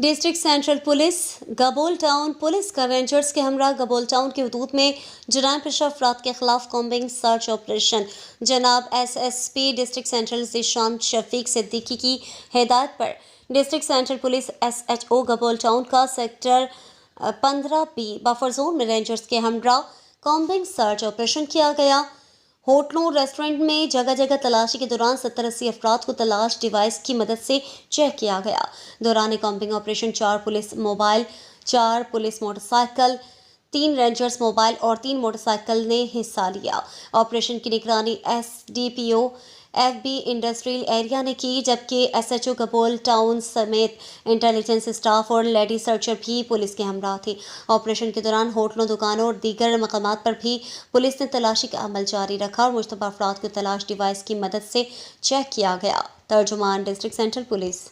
District central police Gabol town police کا rangers کے ہمراہ گبول ٹاؤن کے حدود میں جرائم پیشہ افراد کے خلاف کامبنگ سرچ آپریشن جناب S S P district central Zeeshan Shafiq Siddiqui کی ہدایت پر district central police S H O Gabol town کا سیکٹر 15B بفر زون میں رینجرز کے ہمراہ کامبنگ سرچ آپریشن کیا گیا۔ ہوٹلوں ریسٹورنٹ میں جگہ جگہ تلاشی کے دوران 70-80 افراد کو تلاش ڈیوائس کی مدد سے چیک کیا گیا۔ دوران combing operation 4 police mobile, 4 police motorcycle, 3 Rangers mobile اور 3 موٹر سائیکل نے حصہ لیا۔ آپریشن کی نگرانی S D P O F B industrial area نے کی، جبکہ S H O Gabol town سمیت انٹیلیجنس اسٹاف اور لیڈی سرچر بھی پولیس کے ہمراہ تھے۔ آپریشن کے دوران ہوٹلوں، دکانوں اور دیگر مقامات پر بھی پولیس نے تلاشی کا عمل جاری رکھا اور مشتبہ افراد کو تلاش ڈیوائس کی مدد سے چیک کیا گیا۔ ترجمان ڈسٹرکٹ سینٹرل پولیس۔